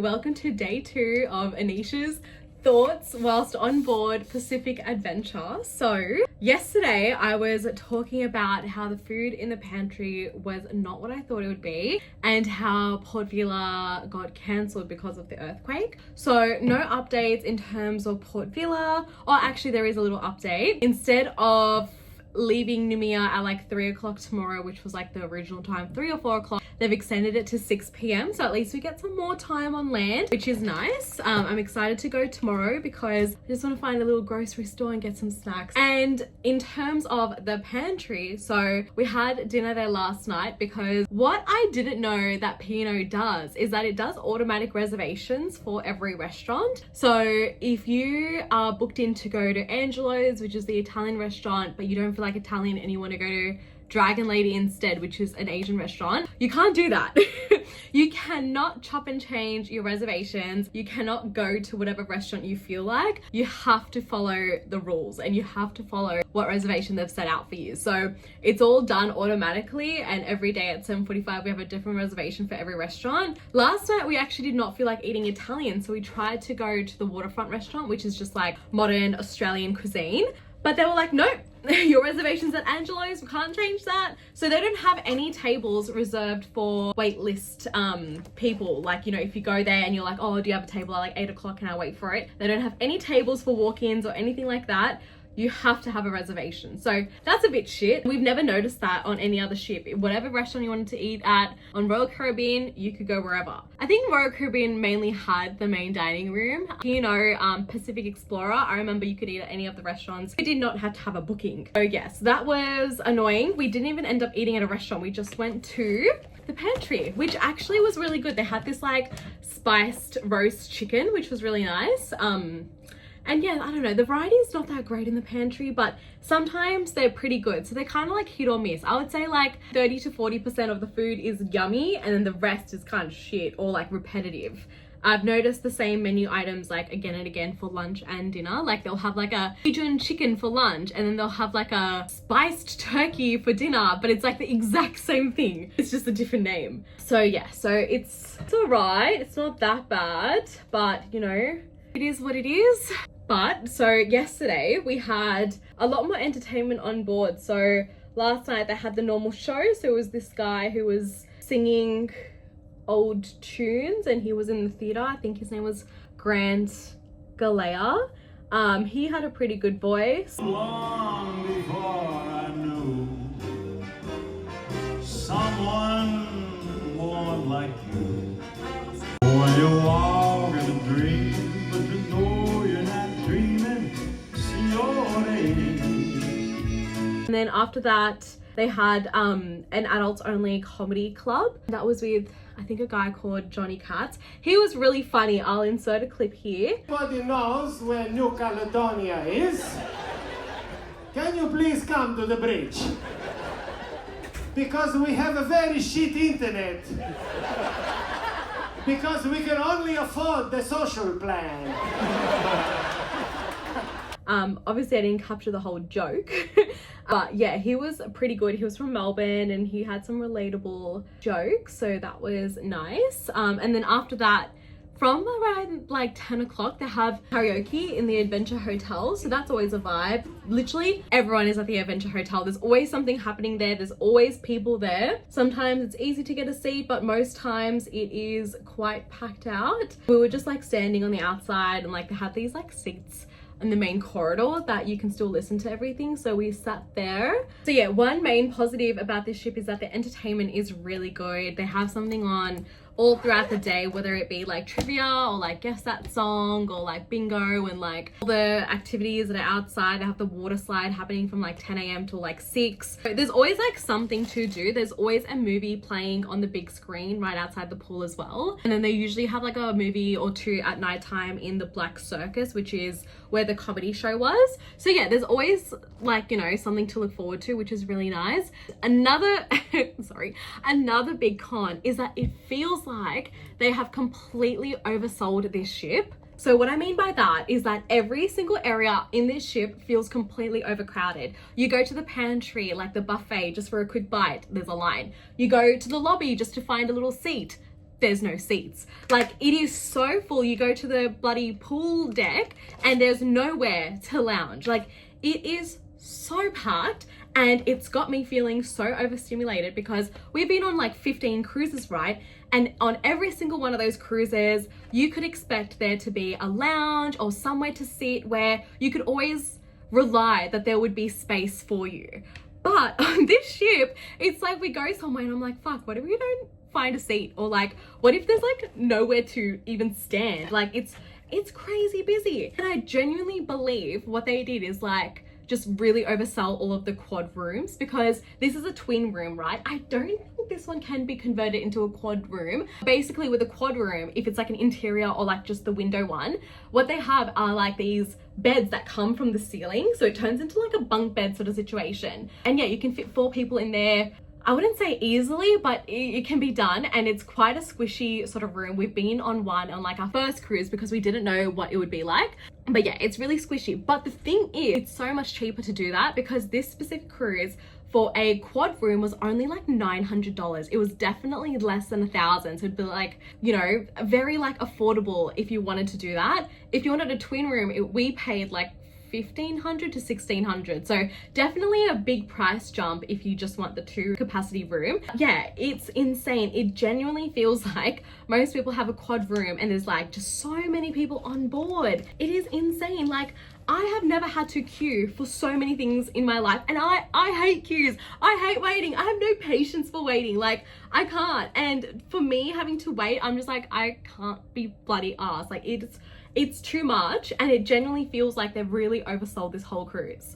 welcome to day 2 of Anisha's thoughts whilst on board Pacific Adventure. So yesterday I was talking about how the food in the pantry was not what I thought it would be and how Port Vila got cancelled because of the earthquake. So no updates in terms of Port Vila, or actually there is a little update. Instead of leaving Noumea at like 3 o'clock tomorrow, which was like the original time, 3 or 4 o'clock, they've extended it to 6 p.m. so at least we get some more time on land, which is nice. I'm excited to go tomorrow because I just want to find a little grocery store and get some snacks. And in terms of the pantry, so we had dinner there last night because what I didn't know that P&O does is that it does automatic reservations for every restaurant. So if you are booked in to go to Angelo's, which is the Italian restaurant, but you don't feel like Italian and you want to go to Dragon Lady instead, which is an Asian restaurant, you can't do that. You cannot chop and change your reservations. You cannot go to whatever restaurant you feel like. You have to follow the rules and you have to follow what reservation they've set out for you. So it's all done automatically, and every day at 7:45 we have a different reservation for every restaurant. Last night we actually did not feel like eating Italian, so we tried to go to the waterfront restaurant, which is just like modern Australian cuisine, but they were like, nope, your reservation's at Angelo's, we can't change that. So they don't have any tables reserved for wait list people. Like, you know, if you go there and you're like, oh, do you have a table at like 8 o'clock, can I wait for it? They don't have any tables for walk-ins or anything like that. You have to have a reservation. So that's a bit shit. We've never noticed that on any other ship. Whatever restaurant you wanted to eat at on Royal Caribbean, you could go wherever. I think Royal Caribbean mainly had the main dining room. You know, Pacific Explorer, I remember you could eat at any of the restaurants. We did not have to have a booking. So yes, that was annoying. We didn't even end up eating at a restaurant. We just went to the pantry, which actually was really good. They had this like spiced roast chicken, which was really nice. And yeah, I don't know, the variety is not that great in the pantry, but sometimes they're pretty good. So they're kind of like hit or miss. I would say like 30 to 40% of the food is yummy and then the rest is kind of shit or like repetitive. I've noticed the same menu items like again and again for lunch and dinner. Like they'll have like a Cajun chicken for lunch and then they'll have like a spiced turkey for dinner, but it's like the exact same thing. It's just a different name. So yeah, so it's all right. It's not that bad, but you know, it is what it is. But so yesterday we had a lot more entertainment on board. So last night they had the normal show. So it was this guy who was singing old tunes and he was in the theater. I think his name was Grant Galea. He had a pretty good voice. Long before I knew someone more like you. When you walk in a dream, but you know you're not dreaming, and then after that they had an adults only comedy club that was with I think a guy called Johnny Katz. He was really funny. I'll insert a clip here. Everybody knows where New Caledonia is. Can you please come to the bridge? Because we have a very shit internet. Because we can only afford the social plan. Obviously I didn't capture the whole joke. But yeah, he was pretty good. He was from Melbourne and he had some relatable jokes, so that was nice. And then after that, from around like 10 o'clock, they have karaoke in the Adventure Hotel. So that's always a vibe. Literally everyone is at the Adventure Hotel. There's always something happening there. There's always people there. Sometimes it's easy to get a seat, but most times it is quite packed out. We were just like standing on the outside and like they had these like seats in the main corridor that you can still listen to everything, so we sat there. So yeah, one main positive about this ship is that the entertainment is really good. They have something on all throughout the day, whether it be like trivia or like guess that song or like bingo and like all the activities that are outside. They have the water slide happening from like 10 a.m. till like 6. So there's always like something to do. There's always a movie playing on the big screen right outside the pool as well. And then they usually have like a movie or two at nighttime in the Black Circus, which is where the comedy show was. So yeah, there's always like, you know, something to look forward to, which is really nice. Another another big con is that it feels like they have completely oversold this ship. So what I mean by that is that every single area in this ship feels completely overcrowded. You go to the pantry, like the buffet, just for a quick bite, there's a line. You go to the lobby just to find a little seat, there's no seats. Like, it is so full. You go to the bloody pool deck and there's nowhere to lounge. Like, it is so packed, and it's got me feeling so overstimulated because we've been on like 15 cruises, right? And on every single one of those cruises, you could expect there to be a lounge or somewhere to sit where you could always rely that there would be space for you. But on this ship, it's like we go somewhere and I'm like, fuck, what if we don't find a seat? Or like, what if there's like nowhere to even stand? Like, it's crazy busy. And I genuinely believe what they did is like just really oversell all of the quad rooms, because this is a twin room, right? I don't think this one can be converted into a quad room. Basically, with a quad room, if it's like an interior or like just the window one, what they have are like these beds that come from the ceiling, so it turns into like a bunk bed sort of situation. And yeah, you can fit 4 people in there. I wouldn't say easily, but it can be done, and it's quite a squishy sort of room. We've been on one on like our first cruise because we didn't know what it would be like. But yeah, it's really squishy. But the thing is, it's so much cheaper to do that because this specific cruise for a quad room was only like $900. It was definitely less than $1,000. So it'd be like, you know, very like affordable if you wanted to do that. If you wanted a twin room, we paid like $1,500 to $1,600. So definitely a big price jump if you just want the 2 capacity room. Yeah, it's insane. It genuinely feels like most people have a quad room and there's like just so many people on board. It is insane. Like, I have never had to queue for so many things in my life, and I hate queues. I hate waiting. I have no patience for waiting. Like, I can't. And for me, having to wait, I'm just like, I can't be bloody arsed. Like, it's too much, and it genuinely feels like they've really oversold this whole cruise.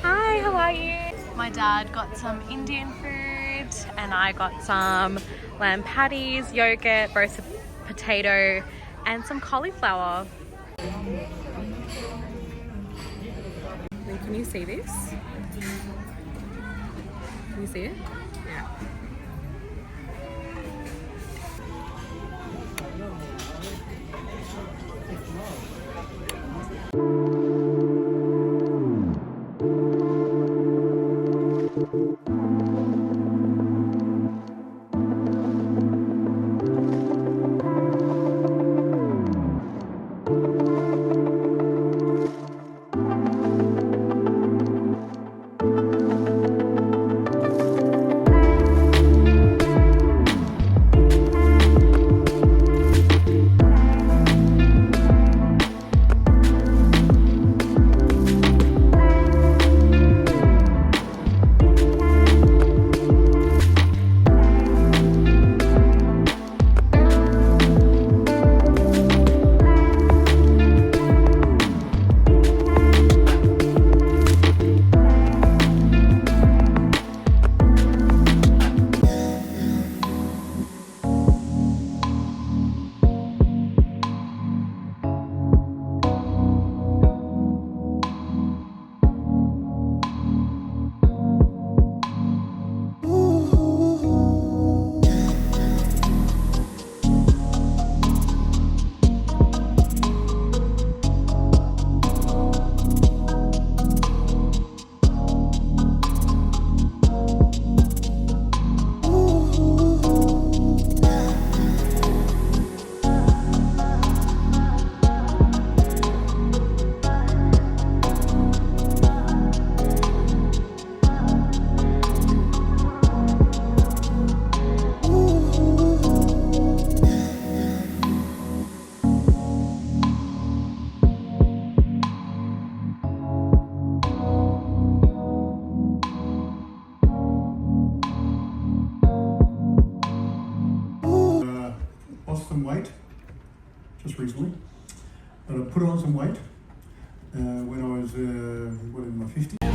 Hi, how are you? My dad got some Indian food and I got some lamb patties, yogurt, roasted potato and some cauliflower. Can you see this? Can you see it? Yeah. just recently. But I put on some weight when I was in my 50s.